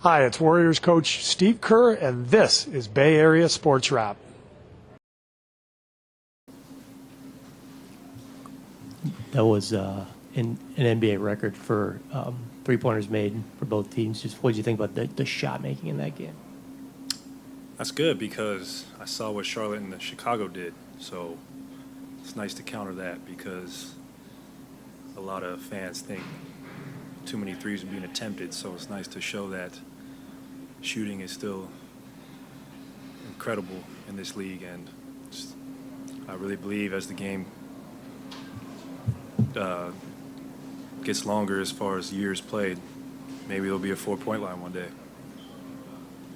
Hi, it's Warriors coach Steve Kerr, and this is Bay Area Sports Wrap. That was an NBA record for three-pointers made for both teams. Just what did you think about the shot making in that game? That's good because I saw what Charlotte and Chicago did. So it's nice to counter that because a lot of fans think too many threes are being attempted. So it's nice to show that shooting is still incredible in this league. And I really believe as the game gets longer as far as years played, maybe there'll be a 4-point line one day.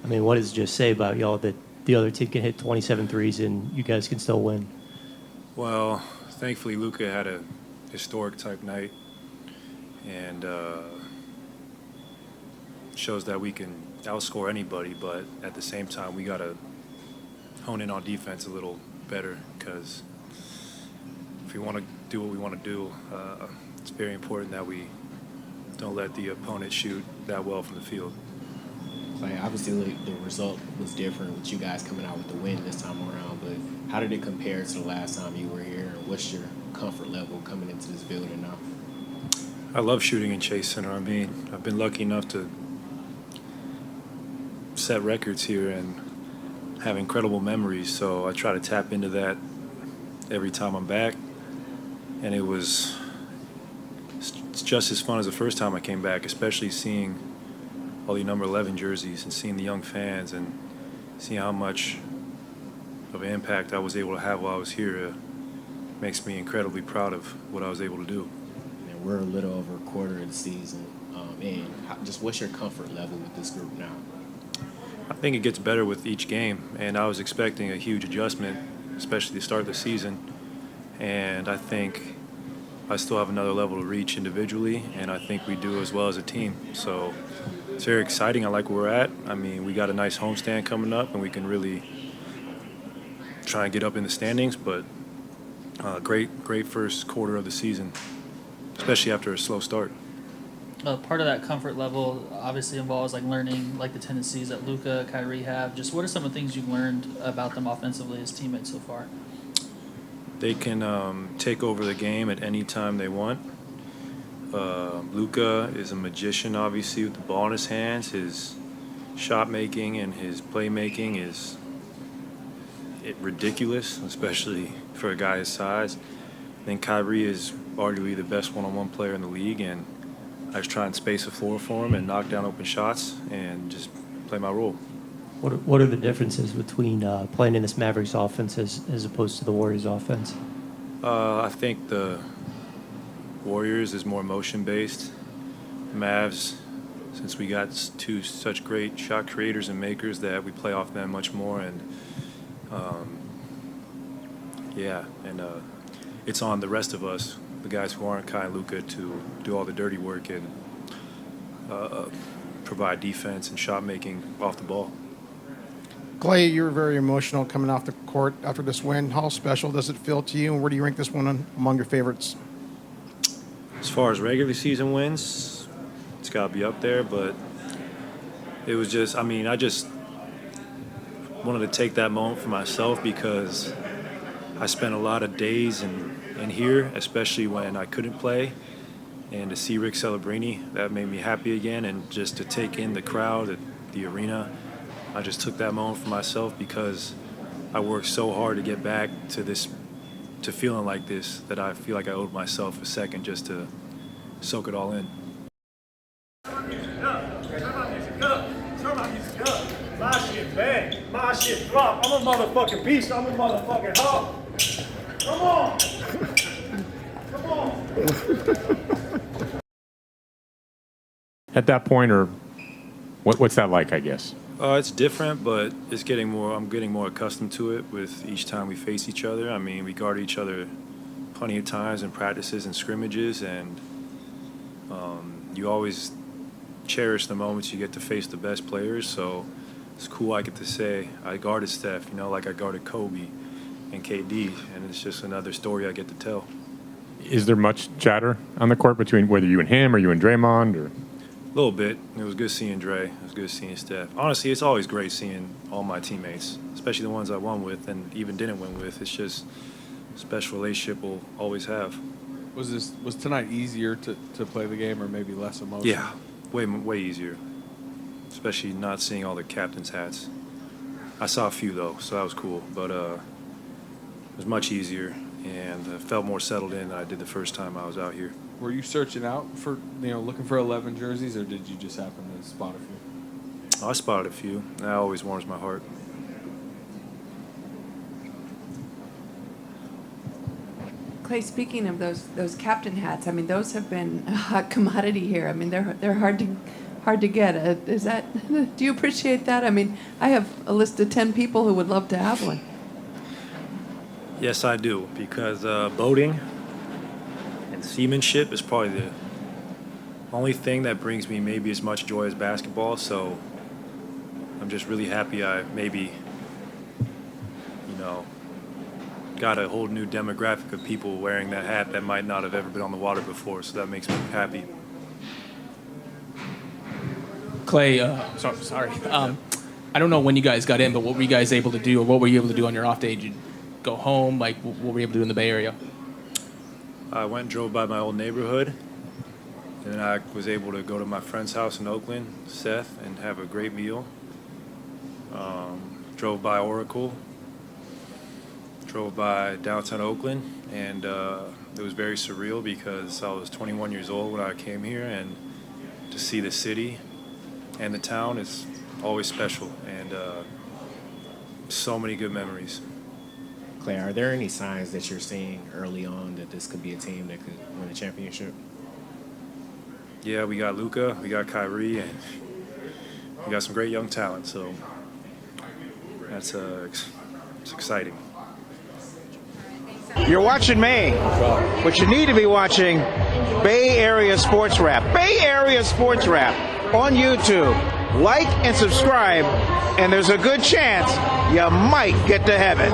I mean, what does it just say about y'all that the other team can hit 27 threes and you guys can still win? Well, thankfully Luka had a historic type night, and shows that we can outscore anybody, but at the same time we got to hone in on defense a little better, because if we want to do what we want to do, it's very important that we don't let the opponent shoot that well from the field. Like, obviously, the result was different with you guys coming out with the win this time around, but how did it compare to the last time you were here? And what's your comfort level coming into this building now? I love shooting in Chase Center. I mean, I've been lucky enough to set records here and have incredible memories, so I try to tap into that every time I'm back. And it's just as fun as the first time I came back, especially seeing all the number 11 jerseys and seeing the young fans and seeing how much of an impact I was able to have while I was here. Makes me incredibly proud of what I was able to do. And we're a little over a quarter of the season, and just what's your comfort level with this group now? I think it gets better with each game, and I was expecting a huge adjustment, especially to start the season. And I think I still have another level to reach individually, and I think we do as well as a team. So it's very exciting. I like where we're at. I mean, we got a nice homestand coming up, and we can really try and get up in the standings. But great first quarter of the season, especially after a slow start. Part of that comfort level obviously involves like learning like the tendencies that Luka, Kyrie have. Just what are some of the things you've learned about them offensively as teammates so far? They can take over the game at any time they want. Luka is a magician, obviously, with the ball in his hands. His shot making and his playmaking is ridiculous, especially for a guy his size. I think Kyrie is arguably the best one-on-one player in the league, and I just try and space the floor for him and knock down open shots and just play my role. What are the differences between playing in this Mavericks offense as opposed to the Warriors offense? I think the Warriors is more motion-based. Mavs, since we got two such great shot creators and makers, that we play off them much more. And it's on the rest of us, the guys who aren't Kai and Luka, to do all the dirty work and provide defense and shot making off the ball. Klay, you were very emotional coming off the court after this win. How special does it feel to you, and where do you rank this one among your favorites? As far as regular season wins, it's got to be up there, but it was just, I just wanted to take that moment for myself because I spent a lot of days in here, especially when I couldn't play, and to see Rick Celebrini, that made me happy again, and just to take in the crowd, the arena. I just took that moment for myself because I worked so hard to get back to feeling like this, that I feel like I owed myself a second just to soak it all in. My shit bang, my shit drop. I'm a motherfucking beast. I'm a motherfucking hog. Come on. Come on. At that point, or what's that like, I guess? It's different, but I'm getting more accustomed to it with each time we face each other. I mean, we guard each other plenty of times in practices and scrimmages, and you always cherish the moments you get to face the best players. So it's cool I get to say I guarded Steph, like I guarded Kobe and KD, and it's just another story I get to tell. Is there much chatter on the court between whether you and him or you and Draymond? Or? A little bit. It was good seeing Dre. It was good seeing Steph. Honestly, it's always great seeing all my teammates, especially the ones I won with and even didn't win with. It's just a special relationship we'll always have. Was tonight easier to play the game, or maybe less emotional? Yeah, way easier. Especially not seeing all the captain's hats. I saw a few though, so that was cool. But it was much easier, and I felt more settled in than I did the first time I was out here. Were you searching out for, looking for 11 jerseys, or did you just happen to spot a few? I spotted a few. That always warms my heart. Klay, speaking of those captain hats, I mean, those have been a hot commodity here. I mean, they're hard to get. Is that? Do you appreciate that? I mean, I have a list of 10 people who would love to have one. Yes, I do, because boating and seamanship is probably the only thing that brings me maybe as much joy as basketball. So I'm just really happy I maybe, got a whole new demographic of people wearing that hat that might not have ever been on the water before. So that makes me happy. Klay, sorry. I don't know when you guys got in, but what were you guys able to do, or what were you able to do on your off day? Did you go home? Like, what were you able to do in the Bay Area? I went and drove by my old neighborhood, and then I was able to go to my friend's house in Oakland, Seth, and have a great meal. Drove by Oracle, drove by downtown Oakland, and it was very surreal because I was 21 years old when I came here, and to see the city and the town is always special, and so many good memories. Klay, are there any signs that you're seeing early on that this could be a team that could win a championship? Yeah, we got Luka, we got Kyrie, and we got some great young talent, so that's it's exciting. You're watching me, but you need to be watching Bay Area Sports Rap. Bay Area Sports Rap on YouTube. Like and subscribe, and there's a good chance you might get to heaven.